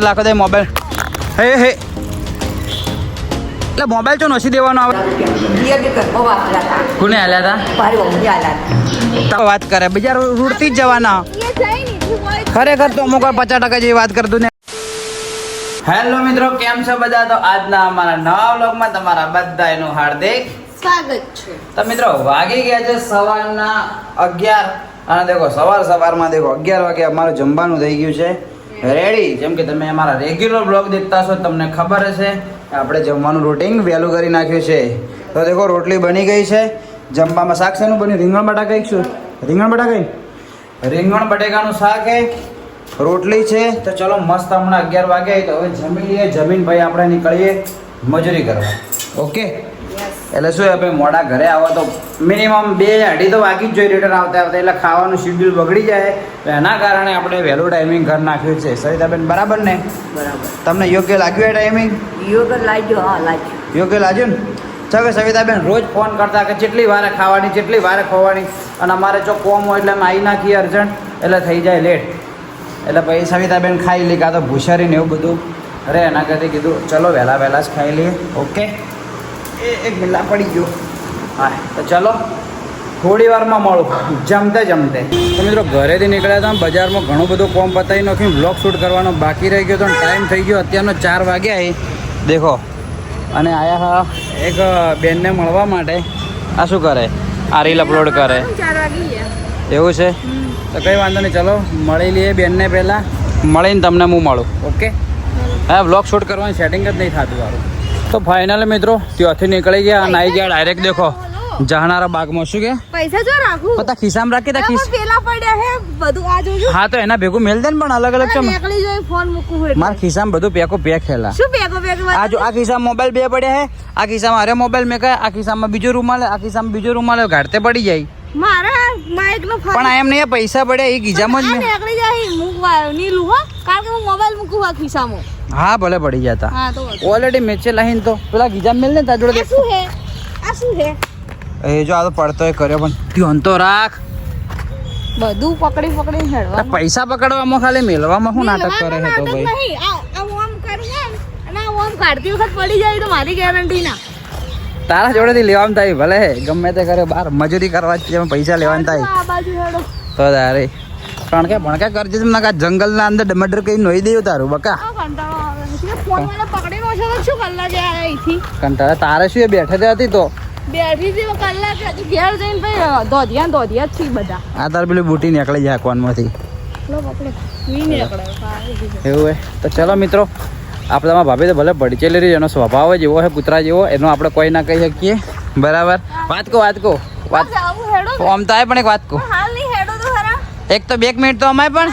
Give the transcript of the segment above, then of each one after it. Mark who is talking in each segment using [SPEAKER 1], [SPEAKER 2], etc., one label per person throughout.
[SPEAKER 1] લાખો દે મોબાઈલ હે એટલે મોબાઈલ ચો નસી દેવાનો આવે કોને આલ્યા હતા વાત કરે બીજા રૂડતી જ જવાના ખરેખર તો અમુક 50% જેવી વાત કરતું ને. હેલો મિત્રો, કેમ છો બધા? તો આજના અમારા નવા વ્લોગમાં તમારા બધાનું હાર્દિક
[SPEAKER 2] સ્વાગત છે.
[SPEAKER 1] તો મિત્રો વાગી ગયા છે સવારના 11 અને દેખો સવારમાં દેખો 11 વાગે અમારું જમવાનું થઈ ગયું છે રેડી. જેમ કે તમે અમારા રેગ્યુલર બ્લોગ દેખતા છો તમને ખબર હશે આપણે જમવાનું રૂટીન વહેલું કરી નાખ્યું છે. તો દેખો રોટલી બની ગઈ છે. જમવામાં શાક શેનું બન્યું? રીંગણ બટાકા રીંગણ બટેકાનું શાક છે, રોટલી છે. તો ચલો મસ્ત હમણાં 11 વાગે તો હવે જમી લઈએ. જમીન ભાઈ આપણે નીકળીએ મજૂરી કરવા. ઓકે, એટલે શું આપણે મોડા ઘરે આવો તો મિનિમમ 2-2:30 તો વાગી જ જોઈએ રિટર્ન આવતા એટલે ખાવાનું શેડ્યુલ બગડી જાય. તો એના કારણે આપણે વહેલું ટાઈમિંગ ઘર નાખ્યું છે. સરિતાબેન બરાબર ને?
[SPEAKER 2] બરાબર.
[SPEAKER 1] તમને યોગ્ય લાગ્યું એ ટાઈમિંગ?
[SPEAKER 2] યોગ્ય લાગ્યો. હા, લાગ્યો.
[SPEAKER 1] યોગ્ય લાગ્યું ને? ચાલો સવિતાબેન રોજ ફોન કરતા કે જેટલી વારે ખાવાની જેટલી વારે ખોવાની, અને અમારે જો કોમ હોય એટલે અમે આવી નાખીએ અર્જન્ટ એટલે થઈ જાય લેટ. એટલે પછી સવિતાબેન ખાઈ લી કાં તો ભૂસારી ને એવું બધું. અરે એના કરતી કીધું ચલો વહેલા જ ખાઈ લઈએ. ઓકે, એક મિલા પડી ગયો. હા, તો ચલો થોડી વારમાં મળું જમતે. તો મિત્રો ઘરેથી નીકળ્યા હતા, બજારમાં ઘણું બધું કોમ પતાવી નાખ્યું. બ્લોગ શૂટ કરવાનો બાકી રહી ગયો તો ટાઈમ થઈ ગયો અત્યારનો 4 વાગ્યા. દેખો અને આયા એક બેનને મળવા માટે. આ શું કરે? આ રીલ અપલોડ કરે. એવું છે? તો કંઈ વાંધો નહીં, ચલો મળી લઈએ બેનને પહેલાં. મળીને તમને હું મળું. ઓકે, હા, બ્લોગ શૂટ કરવાનું સેટિંગ જ નહીં થતું સારું. તો ફાઇનલી મિત્રો ત્યાંથી નીકળી ગયા અને આવી ગયા ડાયરેક્ટ દેખો જહાનારા બાગમાં. શું કે
[SPEAKER 2] પૈસા જો રાખું
[SPEAKER 1] પતા ખિસ્સામાં રાખી તા
[SPEAKER 2] પેલા પડ્યા હે બધું આ જોજો.
[SPEAKER 1] હા, તો એના ભેગું મેલ દે ને, પણ અલગ અલગ છે.
[SPEAKER 2] નીકળી જોઈ ફોન મૂકું હોય
[SPEAKER 1] મારા ખિસ્સામાં બધું પેક હેલા.
[SPEAKER 2] શું પેકો
[SPEAKER 1] આ જો આ ખિસ્સામાં મોબાઈલ 2 પડ્યા હે. આ ખિસ્સામાં અરે મોબાઈલ મેં કહે, આ ખિસ્સામાં બીજો રૂમાલ, આ ખિસ્સામાં બીજો રૂમાલ, ઘાટતે પડી જાય.
[SPEAKER 2] મારા માઇક નો
[SPEAKER 1] પણ એમ નહીં, પૈસા પડ્યા એ ગીજામાં જ
[SPEAKER 2] નીકળી જાય મૂકવા નીલું હો, કારણ કે હું મોબાઈલ મૂકું આ ખિસ્સામાં.
[SPEAKER 1] હા, ભલે પડી જતા.
[SPEAKER 2] હા, તો
[SPEAKER 1] ઓલરેડી મેચે લાહીન તો પેલા ગીજા મેલ ને તા જોડે.
[SPEAKER 2] શું હે આ શું હે?
[SPEAKER 1] એ જો આ તો પડતો કર્યો, પણ ધ્યાન તો રાખ.
[SPEAKER 2] બધું પકડી હેડવા.
[SPEAKER 1] પૈસા પકડવામાં ખાલી મેલવામાં શું નાટક કરે છે તો ભાઈ?
[SPEAKER 2] નહીં આ ઓમ કરું અને આ ઓમ કાઢતી વખત પડી જાય તો મારી ગેરંટી ના.
[SPEAKER 1] તારા જોડેથી લેવાનું થાય ભલે ગમે તે કરે, બહાર મજૂરી કરવા જ પૈસા લેવાનું થાય.
[SPEAKER 2] આ બાજુ હેડો
[SPEAKER 1] તો તારે ભણકા કરજે. જંગલના અંદર મર્ડર કરી નોઈ દેવું તારું બકા.
[SPEAKER 2] કંટાળો આવે છે. ફોન મને પકડી નો છે તો શું કલાક યાર અહીંથી
[SPEAKER 1] કંટાળા તારે શું? એ બેઠે હતી તો
[SPEAKER 2] બેઠી હતી કલાક હજી ઘેર જઈને ભાઈ દોધિયા જ છે બધા.
[SPEAKER 1] આ તાર પેલી બુટી નીકળી જાય કોનમાંથી. એવું હોય તો ચલો મિત્રો, આપણામાં ભાભી તો ભલે ભડચેલી રહી, એનો સ્વભાવ જ એવો છે કૂતરા જેવો, એનો આપણે કોઈ ના કહી શકીએ. બરાબર? વાત કહો આમ તો આવે, પણ એક વાત કહું. એક તો 2 મિનિટ તો અમાય પણ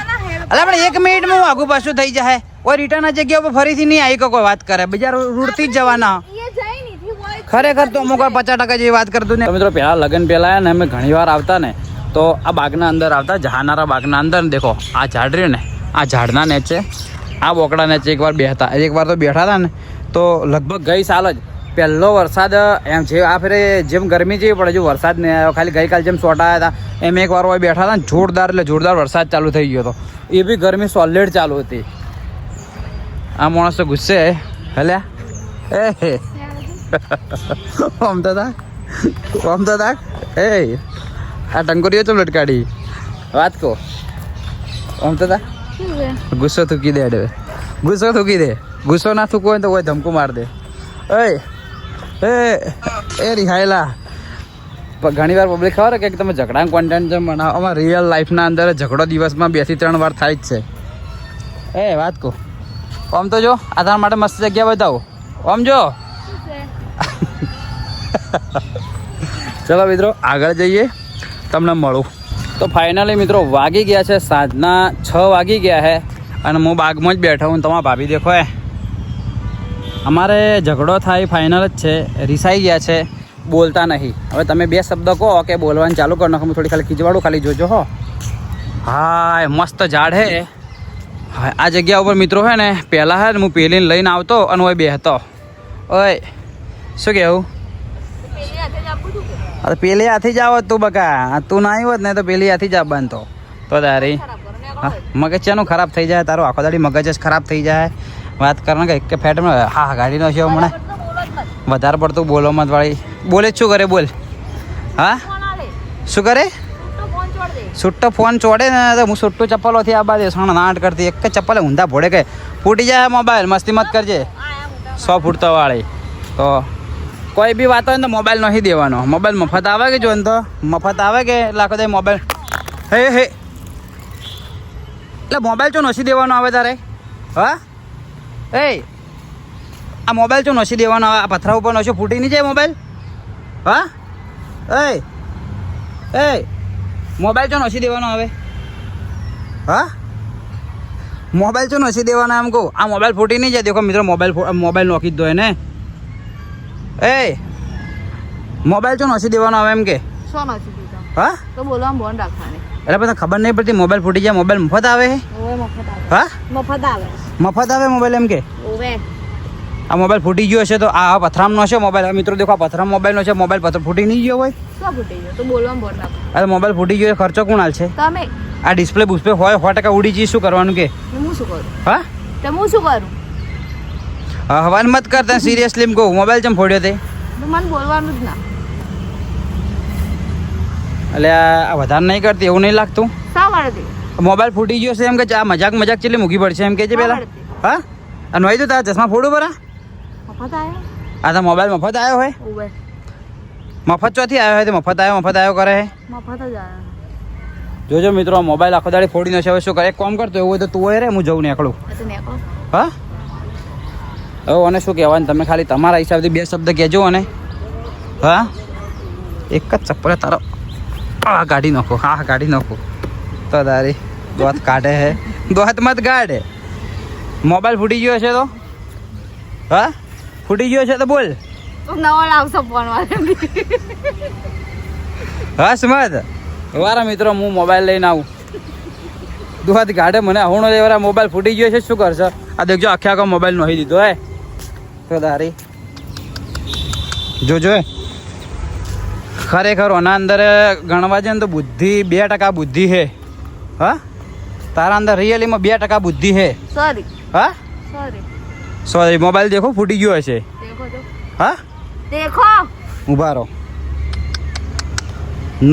[SPEAKER 1] અલા, પણ 1 મિનિટમાં હું આગું પાછું થઈ જાય. કોઈ રિટર્ન જગ્યા ઉપર ફરીથી નહીં આવી કોઈ વાત કરે. બીજા રૂટથી જ જવાના. ખરેખર તો અમુક 50% જેવી વાત કરતું ને. મિત્રો પહેલા લગ્ન પહેલા ને અમે ઘણી વાર આવતા ને તો આ બાગના અંદર આવતા, જહાનારા બાગના અંદર. દેખો આ ઝાડ રહ્યું ને, આ ઝાડના નીચે આ બોકડા નીચે એકવાર તો બેઠા હતા ને. તો લગભગ ગઈ સાલ જ પહેલો વરસાદ એમ છે. આ ફેરે જેમ ગરમી જેવી પડે, જો વરસાદ ને આવ્યો. ખાલી ગઈકાલ જેમ સોટા આવ્યા હતા એમ એકવાર હોય બેઠા હતા ને જોરદાર વરસાદ ચાલુ થઈ ગયો હતો. એ બી ગરમી સોલિડ ચાલુ હતી. આ માણસ તો ગુસ્સે હલ્યા એ આમ તો થાક એ આ ટંકોરીઓ તો લટકાડી. વાત કહો આમ તો થાક. ગુસ્સો થૂકી દે. ગુસ્સો ના થૂકવો હોય તો કોઈ ધમકું માર દે. એ રિહાયેલા ઘણી વાર પબ્લિક ખબર કે તમે ઝઘડા કોન્ટેન્ટ જેમ બનાવો. અમારા રિયલ લાઈફના અંદર ઝઘડો દિવસમાં 2 થી 3 વાર થાય જ છે. એ વાત કહો આમ તો જો આ તારા માટે મસ્ત જગ્યા બતાવો. આમ જો ચલો મિત્રો આગળ જઈએ, તમને મળું. તો ફાઇનલી મિત્રો વાગી ગયા છે સાંજના 6 વાગી ગયા છે અને હું બાગમાં જ બેઠો હું. તમારા ભાભી દેખો અમારે ઝઘડો થાય ફાઇનલ જ છે. રિસાઈ ગયા છે, બોલતા નહીં. હવે તમે 2 શબ્દ કહો કે બોલવાનું ચાલુ કરો નાખો. હું થોડી ખાલી ખીચવાડું, ખાલી જોજો હો. હા, મસ્ત ઝાડ હે. હા, આ જગ્યા ઉપર મિત્રો હે ને પહેલાં હે ને હું પેલીને લઈને આવતો અને ઓય બેહતો. ઓય શું કહેવું? પેલી હાથી જ આવત તું બકા. તું ના આવ્યો ને તો પેલી હાથી જ આવવાનું તો તારી હા મગજ ચાનું ખરાબ થઈ જાય તારું આખો દાડી મગજ જ ખરાબ થઈ જાય વાત કરને કે એક ફેટમાં હા ગાડીનો છે હમણાં વધારે પડતું બોલો મત વાળી બોલે જ શું કરે બોલ હા શું કરે છૂટો ફોન ચોડે ને તો હું છૂટું ચપ્પલોથી આ બાજુ સણ નાટ કરતી એક ચપ્પલે ઊંધા ભોડે કે ફૂટી જાય મોબાઈલ મસ્તી મત કરજે 100 ફૂટતો વાળી તો કોઈ બી વાત હોય ને તો મોબાઈલ નથી દેવાનો મોબાઈલ મફત આવે કે જો ને તો મફત આવે કે લાખો દે મોબાઈલ હે એટલે મોબાઈલ ચો નસી દેવાનો આવે તારે હા એ આ મોબાઈલ ચો નસી દેવાનો આવે આ પથરા ઉપર નસો ફૂટી નહીં જાય મોબાઈલ હા એ મોબાઈલ ચો નસી દેવાનો આવે હા મોબાઈલ ચો નસી દેવાનો એમ કહું આ મોબાઈલ ફૂટી નહીં જાય દેખો મિત્રો મોબાઈલ નોખી જ દો ને એ મોબાઈલ ચો નસી દેવાનો આવે એમ કે
[SPEAKER 2] શું નથી દીધો
[SPEAKER 1] હા
[SPEAKER 2] તો બોલવા બોન રાખવાની
[SPEAKER 1] એટલે પછી ખબર નહીં પડતી મોબાઈલ ફૂટી જાય મોબાઈલ મફત આવે
[SPEAKER 2] ઓવે મફત આવે
[SPEAKER 1] હા
[SPEAKER 2] મફત આવે
[SPEAKER 1] મફત આવે મોબાઈલ એમ કે
[SPEAKER 2] ઓવે
[SPEAKER 1] આ મોબાઈલ ફૂટી ગયો હશે તો આ પથરામનો છે મોબાઈલ મિત્રો દેખો આ પથરામ મોબાઈલનો છે મોબાઈલ પથર ફૂટી નહીં ગયો હોય
[SPEAKER 2] શું ફૂટી ગયો તો બોલવા બોન રાખ
[SPEAKER 1] અરે મોબાઈલ ફૂટી ગયો ખર્ચો કોણ હાલ છે
[SPEAKER 2] તમે
[SPEAKER 1] આ ડિસ્પ્લે બુસ્પ્લે હોય 100% ઉડી જઈ શું કરવાનું કે
[SPEAKER 2] હું શું કરું
[SPEAKER 1] હા
[SPEAKER 2] તો હું શું કરું
[SPEAKER 1] હવાન મત કરતા સિરિયસલી એમ કહું મોબાઈલ ચમ ફોડ્યો તે
[SPEAKER 2] તો મને બોલવાનું જ ના
[SPEAKER 1] એટલે આ વધારે નહીં કરતી એવું નહીં લાગતું
[SPEAKER 2] શા મળતી
[SPEAKER 1] મોબાઈલ ફૂટી ગયો છે એમ કે આ મજાક ચેટલી મૂકી પડશે એમ કે છે પેલા હા અને હોય તો તારા ચશ્મા ફોડું બરા
[SPEAKER 2] મફત આવ્યો
[SPEAKER 1] આ તો મોબાઈલ મફત આવ્યો હોય
[SPEAKER 2] ઓવે
[SPEAKER 1] મફત ચોથી આવ્યો હોય તો મફત આવ્યો કરે હે
[SPEAKER 2] મફત જ આવ્યો
[SPEAKER 1] જોજો મિત્રો મોબાઈલ આખો દાડી ફોડી નાખ્યો હવે શું કરે એક કામ કરતો એવું હોય તો તું હોય રે હું જઉં નીકળું
[SPEAKER 2] તો નેકો
[SPEAKER 1] હા હવે અને શું કહેવાનું તમે ખાલી તમારા હિસાબથી 2 શબ્દ કહેજો અને હા એક જ ચપ્પલ તારો આ કાઢી નાખો હા કાઢી નાખો તો તારી દોત કાઢે હે દોત મત કાઢે મોબાઈલ ફૂટી ગયો છે તો હા ફૂટી ગયો છે તો બોલ
[SPEAKER 2] નવો લાવશો ફોન વાળે
[SPEAKER 1] હા સમજ વારા મિત્રો હું મોબાઈલ લઈને આવું દોત કાઢે મને આવણો લેવારા મોબાઈલ ફૂટી ગયો છે શું કરશે આ દેખજો આખો મોબાઈલ નોહી દીધો હે તો તારી જોજો ખરેખર આના અંદર ગણવા જાય ને તો બુદ્ધિ 2% બુદ્ધિ હે હા તારા અંદર રિયલીમાં 2% બુદ્ધિ હે
[SPEAKER 2] સોરી
[SPEAKER 1] હા સોરી મોબાઈલ દેખો ફૂટી ગયો હશે
[SPEAKER 2] દેખો તો
[SPEAKER 1] હા
[SPEAKER 2] દેખો
[SPEAKER 1] ઊભા રહો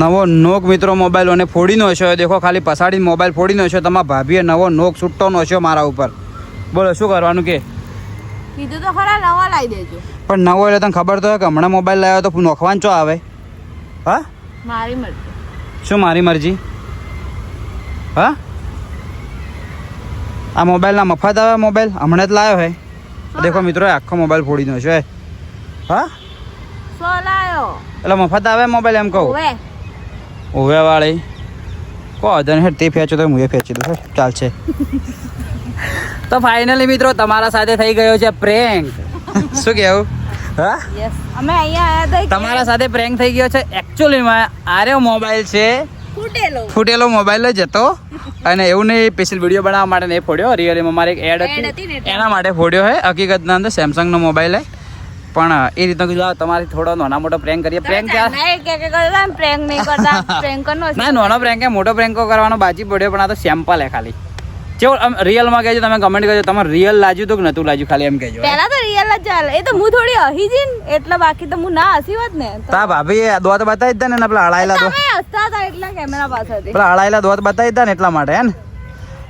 [SPEAKER 1] નવો નોક મિત્રો મોબાઈલ અને ફોડીનો હશે દેખો ખાલી પસાડીને મોબાઈલ ફોડીનો હશે તમારા ભાભીએ નવો નોક છૂટોનો હશે મારા ઉપર બોલો શું કરવાનું કે
[SPEAKER 2] કીધું તો ખરા નવા લાવી દેજો
[SPEAKER 1] પણ નવો એટલે તને ખબર તો હોય કે હમણાં મોબાઈલ લાવ્યો તો નોખવાનું ચો આવે હા
[SPEAKER 2] મારી મરજી
[SPEAKER 1] શું મારી મરજી હા આ મોબાઈલના મફત આવે મોબાઈલ હમણાં જ લાવ્યો હે દેખો મિત્રો આખો મોબાઈલ ફોડીનો છે હા
[SPEAKER 2] સો લાયો
[SPEAKER 1] એટલે મફત આવે મોબાઈલ એમ કહું
[SPEAKER 2] ઓવે
[SPEAKER 1] ઓવે વાળી કહો અધન હેઠ તે ફેંચો તો હું એ ફેંચી દઉં ચાલશે તો ફાઇનલી મિત્રો તમારા સાથે થઈ ગયો છે પ્રેન્ક શું કેવું હા
[SPEAKER 2] યસ અમે અહીંયા આયા હતા
[SPEAKER 1] તમારા સાથે પ્રેન્ક થઈ ગયો છે એકચ્યુઅલીમાં આર્યો મોબાઈલ છે ફૂટેલો મોબાઈલ જ હતો અને એવું નહીં સ્પેશિયલ વિડીયો બનાવવા માટે નહીં ફોડ્યો રિયલીમાં મારી એક એડ હતી એના માટે ફોડ્યો છે હકીકતના અંદર સેમસંગનો મોબાઈલ હે પણ એ રીતના કીધું તમારી થોડો નાના મોટો પ્રેન્ક કરીએ પ્રેન્ક
[SPEAKER 2] પ્રેન્ક નહીં કરતા પ્રેન્ક કરનો
[SPEAKER 1] ના નાનો પ્રેન્ક મોટો પ્રેન્કો કરવાનો બાજી પડ્યો પણ આ તો સેમ્પલ હે ખાલી કેવું રિયલમાં કહેજો તમે કમેન્ટ કરજો તમારે રિયલ લાગ્યું તો કે નતું લાગ્યું ખાલી એમ કહેજો
[SPEAKER 2] પહેલા તો રિયલ જ ચાલે એ તો હું થોડી હસી જી ને એટલે બાકી તો હું ના હસી હોત ને
[SPEAKER 1] તા ભાભી દોત બતાવી દે ને પેલા અડાયેલા તો
[SPEAKER 2] તમે હસતા હતા એટલે કેમેરા પાછળથી
[SPEAKER 1] પેલા અડાયેલા દોત બતાવી દે ને એટલા માટે હે ને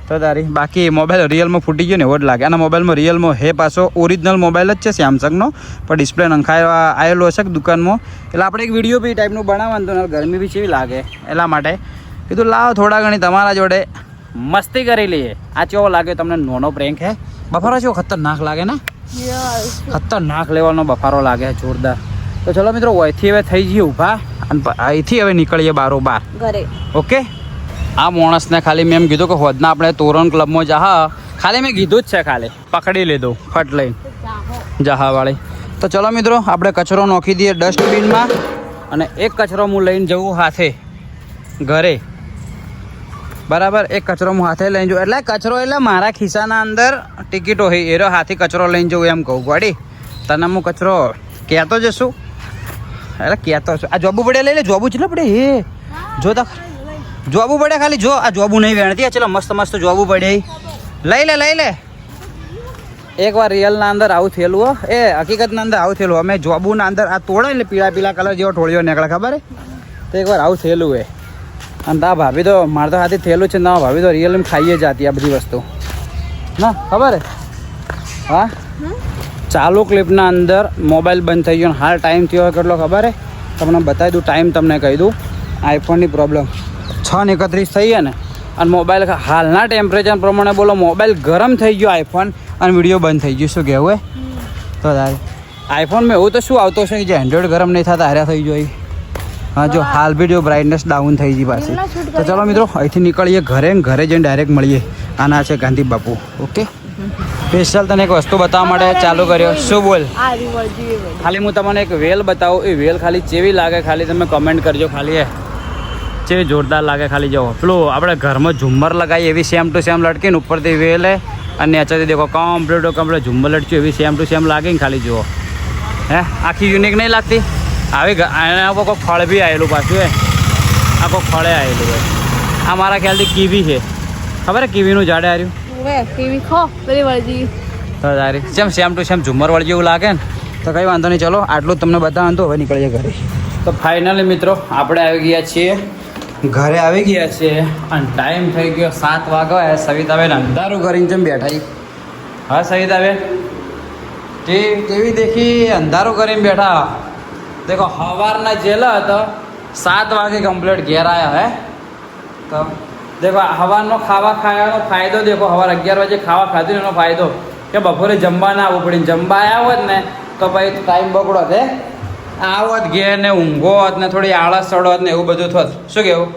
[SPEAKER 1] તો તારી બાકી મોબાઈલ રિયલમાં ફૂટી ગયો ને એવો જ લાગે અને મોબાઈલમાં રિયલમાં હે પાછો ઓરિજિનલ મોબાઈલ જ છે સેમસંગનો પણ ડિસ્પ્લે નંખાયો આવેલો હશે દુકાનમાં એટલે આપણે એક વિડીયો બી ટાઈપનું બનાવવાનું હતું ગરમી બી કેવી લાગે એટલા માટે કીધું લાવો થોડા ઘણી તમારા જોડે મસ્તી કરી લઈએ આ કેવો લાગે તમને નોનો પ્રેન્ક હે બફારો કેવો ખતરનાક લાગે ને ખતરનાક લેવલનો બફારો લાગે જોરદાર તો ચલો મિત્રો અહીંથી હવે થઈ જઈએ ઊભા અને અહીંથી હવે નીકળીએ બારોબાર
[SPEAKER 2] ઘરે
[SPEAKER 1] ઓકે આ માણસને ખાલી મેં એમ કીધું કે હોદના આપણે તોરણ ક્લબમાં જા ખાલી મેં કીધું જ છે ખાલી પકડી લીધું ફટ લઈને જહાવાળી તો ચલો મિત્રો આપણે કચરો નાખી દઈએ ડસ્ટબિનમાં અને એક કચરો હું લઈને જવું હાથે ઘરે બરાબર એક કચરો હું હાથે લઈને જવું એટલે કચરો એટલે મારા ખિસ્સાના અંદર ટિકિટો હોય એરો હાથી કચરો લઈને જવું એમ કહું ગોડી તને હું કચરો કહેતો જશું એટલે કહેતો છું આ જોબુ પડે લઈ લે જોબુ કેટલો પડે હે જોતા જોબું પડે ખાલી જો આ જોબું નહીં વેણતી ચલો મસ્ત મસ્ત જોબું પડે લઈ લે એકવાર રિયલના અંદર આવું થયેલું હો એ હકીકતના અંદર આવું થયેલું અમે જોબુના અંદર આ તોડે એટલે પીળા કલર જેવો ઠોળિયો નીકળે ખબર તો એકવાર આવું થયેલું હે અને તા ભાભી તો મારે તો હાથી થયેલું છે ને તમારા ભાભી તો રિયલ ખાઈએ જતી આ બધી વસ્તુ ના ખબર હે હા ચાલુ ક્લિપના અંદર મોબાઈલ બંધ થઈ ગયો હાલ ટાઈમ થયો હોય કેટલો ખબર હે તમને બતાવી દઉં ટાઈમ તમને કહી દઉં આઈફોનની પ્રોબ્લેમ 6:31 થઈ ગયા ને અને મોબાઈલ હાલના ટેમ્પરેચર પ્રમાણે બોલો મોબાઈલ ગરમ થઈ ગયો આઈફોન અને વિડીયો બંધ થઈ ગયું શું કહેવું હે તો તારે આઈફોનમાં એવું તો શું આવતો છે કે જે એન્ડ્રોઈડ ગરમ નહીં થતા હાર્યા થઈ જોઈએ હા જો હાલ બી જો બ્રાઇટનેસ ડાઉન થઈ ગઈ પાછી તો ચલો મિત્રો અહીંથી નીકળીએ ઘરે જઈને ડાયરેક્ટ મળીએ આના છે ગાંધી બાપુ ઓકે સ્પેશિયલ તને એક વસ્તુ બતાવવા માટે ચાલુ કર્યો શું બોલ ખાલી હું તમને એક વેલ બતાવું એ વેલ ખાલી ચેવી લાગે ખાલી તમે કમેન્ટ કરજો ખાલી એ ચેવી જોરદાર લાગે ખાલી જુઓ પેલું આપણે ઘરમાં ઝુમ્મર લગાવીએ એવી સેમ ટુ સેમ લટકીને ઉપરથી વેલ હે અને નેચરથી દેખો કમ્પ્લીટ ઝુમ્મર લટક્યું એવી સેમ ટુ સેમ લાગે ને ખાલી જુઓ હે આખી યુનિક નહીં લાગતી આવી એના ઉપર કોઈ ફળ બી આવેલું પાછું હે આ કોઈ ફળે આવેલું હોય આ મારા ખ્યાલથી કીવી છે ખબર હે કીવીનું ઝાડે હાર્યું જેમ સેમ ટુ સેમ ઝુમ્મર વળી જેવું લાગે ને તો કંઈ વાંધો નહીં ચલો આટલું તમને બતાવવાનું તો હવે નીકળીએ ઘરે તો ફાઇનલી મિત્રો આપણે આવી ગયા છીએ ઘરે આવી ગયા છીએ અને ટાઈમ થઈ ગયો 7 વાગ્યા સવિતાબેન અંધારું કરીને જેમ બેઠા હા સવિતાબેન કેવી દેખી અંધારું કરીને બેઠા દેખો સવારના જેલા હતો 7 વાગે કમ્પ્લીટ ઘેર આવ્યા હે તો દેખો સવારનો ખાવા ખાવાનો ફાયદો દેખો સવાર 11 વાગે ખાવા ખાધું એનો ફાયદો કે બપોરે જમવા ના આવવું પડે જમવા આવ્યા હોત ને તો ભાઈ ટાઈમ બગડો હે આવત ઘેર ને ઊંઘો હોત ને થોડી આળસ ચડોત ને એવું બધું થોત શું કેવું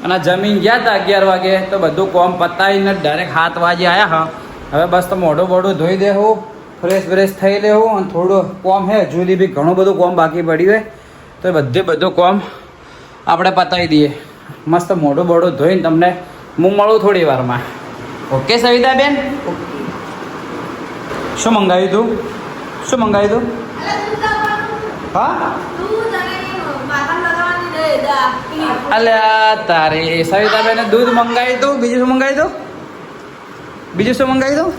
[SPEAKER 1] અને જમીન ગયા હતા 11 વાગે તો બધું કોમ પતાવીને ડાયરેક્ટ 7 વાગે આવ્યા હા હવે બસ તો મોઢું ધોઈ દેવું ફ્રેશ થઈ લેવું અને થોડું કોમ હે જુદી બી ઘણું બધું કોમ બાકી પડ્યું હોય તો બધું કોમ આપણે પતાવી દઈએ મસ્ત મોઢું ધોઈને તમને હું મળું થોડી વારમાં ઓકે સવિતાબેન શું મંગાવ્યું તું હા અલ્યા તારે સવિતાબેને દૂધ મંગાવ્યું તું બીજું શું મંગાવ્યું તું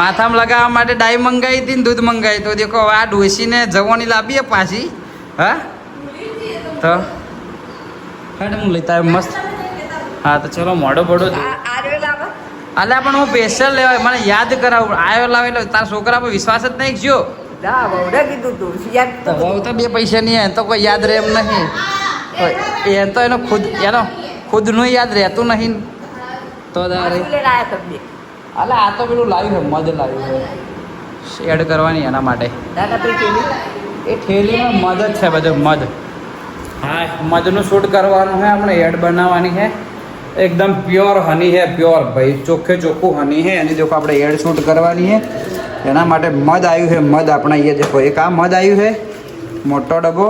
[SPEAKER 1] માથામાં લગાવવા માટે ડાઈ મંગાવી હતી ને દૂધ મંગાવી તો દેખો આ ડોસીને જવાની લાવીએ પાછી હા તો હું લેતા મસ્ત હા તો ચલો મોડું અલ્યા પણ હું સ્પેશિયલ લેવાય મને યાદ કરાવું આવ્યો લાવે એટલે તારા છોકરા પર વિશ્વાસ જ નહીં જો બહુ તો 2 પૈસા નહીં એ તો કોઈ યાદ રહે એમ નહીં એ તો એનો ખુદનું યાદ રહેતું નહીં તો અલા આ તો પેલું લાવ્યું છે મધ લાવ્યું છે એડ કરવાની એના માટે એ ઠેલીમાં મધ જ છે બધું મધ હા મધનું શૂટ કરવાનું છે આપણે એડ બનાવવાની છે એકદમ પ્યોર હની છે પ્યોર ભાઈ ચોખ્ખું હની છે એની દેખો આપણે એડ શૂટ કરવાની છે એના માટે મધ આવ્યું છે મધ આપણે અહીંયા દેખો એક આ મધ આવ્યું છે મોટો ડબ્બો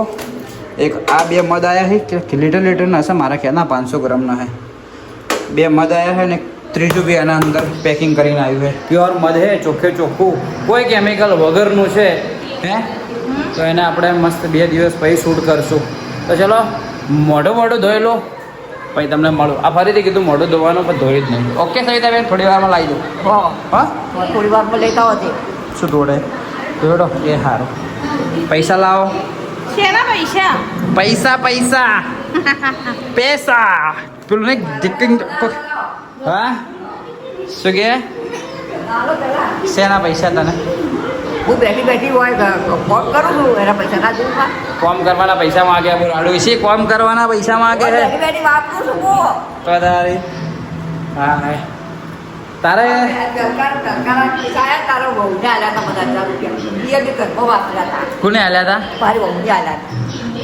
[SPEAKER 1] એક આ 2 મધ આવ્યા છે કે લીટરના હશે મારા ખ્યાલના 500 ગ્રામના છે 2 મધ આવ્યા છે ને ત્રીજું બી એના અંદર પેકિંગ કરીને આવ્યું છે પ્યોર મધ છે ચોખ્ખું કોઈ કેમિકલ વગરનું છે હે તો એને આપણે મસ્ત 2 દિવસ પછી શૂટ કરશું તો ચલો મોઢું ધોઈ લો પછી તમને મળું આ ફરીથી કીધું મોઢું ધોવાનું પણ ધોઈ જ નહીં ઓકે સવિતાબેન થોડી વારમાં લાવી દઉં હા
[SPEAKER 2] થોડી વારમાં લેતા હોતી
[SPEAKER 1] શું દોડે દોડો એ સારું પૈસા લાવો પૈસા પેલું નહીં હા શું કે શેના પૈસા તને
[SPEAKER 2] હું બેઠી હોય કોમ કરું છું એના પૈસા ના દઉં
[SPEAKER 1] કોમ કરવાના પૈસા માંગે બોલાડું છે કોમ કરવાના પૈસા માંગે છે
[SPEAKER 2] બેઠી વાપરું છું
[SPEAKER 1] તો તારી હા હા તારે કોને આલ્યા હતા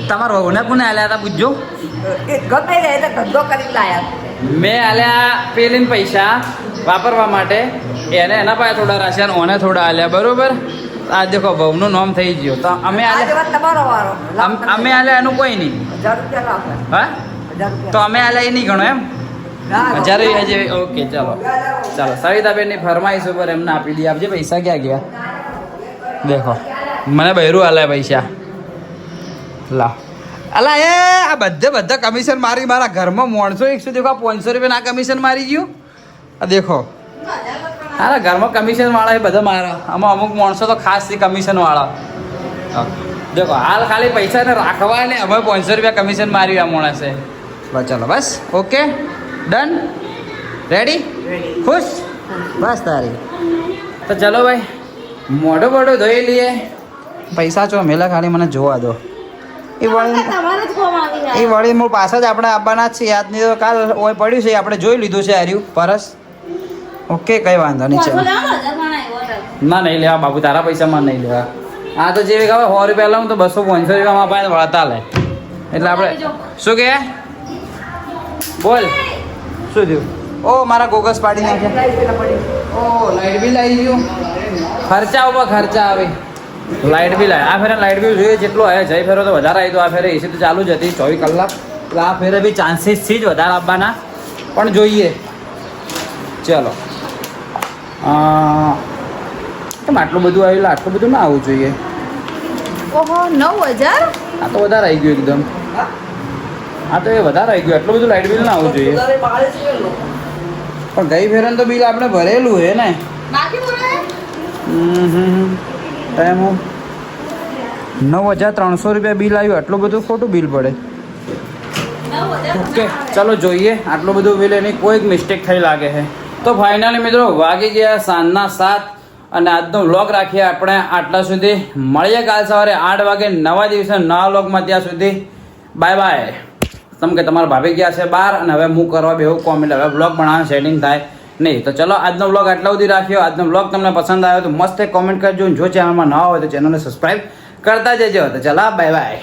[SPEAKER 1] તમારા વહુને કોને આલ્યા હતા પૂછજો મેં આલ્યા પેલીને પૈસા વાપરવા માટે એને એના પાસે થોડા રાખ્યા અને ઓને થોડા આલ્યા બરોબર આ દેખો વહુનું નામ થઈ ગયું તો અમે આલ્યા એનું કોઈ નહીં હા તો અમે આલ્યા એ નહીં ગણો એમ 1000 જેવી ઓકે ચાલો સવિતાબેનની ફરમાઈશ ઉપર એમને આપી દઈએ આપજે પૈસા ક્યાં ગયા દેખો મને બહેરું આલે પૈસા લા અલા એ આ બધા કમિશન મારી મારા ઘરમાં 101 દેખો 500 રૂપિયા ના કમિશન મારી ગયું આ દેખો હારા ઘરમાં કમિશન વાળા એ બધા મારા આમાં અમુક માણસો તો ખાસ છે કમિશન વાળા દેખો હાલ ખાલી પૈસા ને રાખવા ને અમે 500 રૂપિયા કમિશન માર્યું આ માણસે બસ ચલો બસ ઓકે ડન રેડી ખુશ બસ તારી તો ચલો ભાઈ મોઢો મોઢો ધોઈ લઈએ પૈસા ચો મેલા ખાલી મને જોવા દો એ વળી
[SPEAKER 2] તમારે જ કોમ આવી જાય
[SPEAKER 1] એ વળી મૂળ પાછા જ આપણે આવવાના જ છે યાદ નહીં તો કાલ ઓય પડ્યું છે આપણે જોઈ લીધું છે હાર્યું પરસ ઓકે કઈ વાંધો નહીં
[SPEAKER 2] પાછો
[SPEAKER 1] ચાલો
[SPEAKER 2] લેવાનો 1000 માં આવ્યો
[SPEAKER 1] ના નહીં લેવા બાબુ તારા પૈસામાં નહીં લેવા આ તો જે ખબર 100 રૂપિયા લઉં તો 200-500 રૂપિયામાં પાછા વળતા લે એટલે આપણે શું કહે બોલ શું થયું ઓ મારા ગોગસ પાડી નાખ્યા ઓ લાઈટ બિલ આવી ગયું ખર્ચા ઉપર ખર્ચા આવે લાઈટ બિલ આવે આ ફેરે લાઈટ બિલ જોઈએ જેટલો આવે જઈ ફેરો તો વધારે આવી તો આ ફેરે એસી તો ચાલુ જ હતી 24 કલાક એટલે આ ફેરે બી ચાન્સીસ છે જ વધારે આપવાના પણ જોઈએ ચલો કેમ આટલું બધું આવ્યું આટલું બધું ના આવવું જોઈએ
[SPEAKER 2] ઓહો 9000
[SPEAKER 1] આ તો વધારે આવી ગયું એકદમ આ તો એ વધારે આવી ગયું એટલું બધું લાઈટ બિલ ના આવવું જોઈએ પણ ગઈ ફેરન તો બિલ આપણે ભરેલું હે ને
[SPEAKER 2] બાકી બોલે
[SPEAKER 1] ટાઈમ 9300 રૂપિયા બિલ આવ્યું આટલું બધું ખોટું બિલ પડે
[SPEAKER 2] 9000
[SPEAKER 1] ઓકે ચાલો જોઈએ આટલું બધું બિલ એની કોઈક મિસ્ટેક થઈ લાગે છે તો ફાઇનલી મિત્રો વાગી ગયા સાંજના 7 અને આજનો વ્લોગ રાખીએ આપણે આટલા સુધી મળીએ કાલ સવારે 8 વાગે નવા દિવસે નવા વ્લોગમાં ત્યાં સુધી બાય બાય તમે કે તમારા ભાભી ગયા છે બહાર અને હવે હું કરવા બેહું કોમેન્ટ હવે વ્લોગ બનાવવાનું સેટિંગ થાય નહીં તો ચલો આજનો વ્લોગ આટલા સુધી રાખ્યો આજનો વ્લોગ તમને પસંદ આવ્યો તો મસ્ત એક કોમેન્ટ કરજો જો ચેનલમાં નવા હોય તો ચેનલને સબસ્ક્રાઈબ કરતા જજો તો ચલો બાય બાય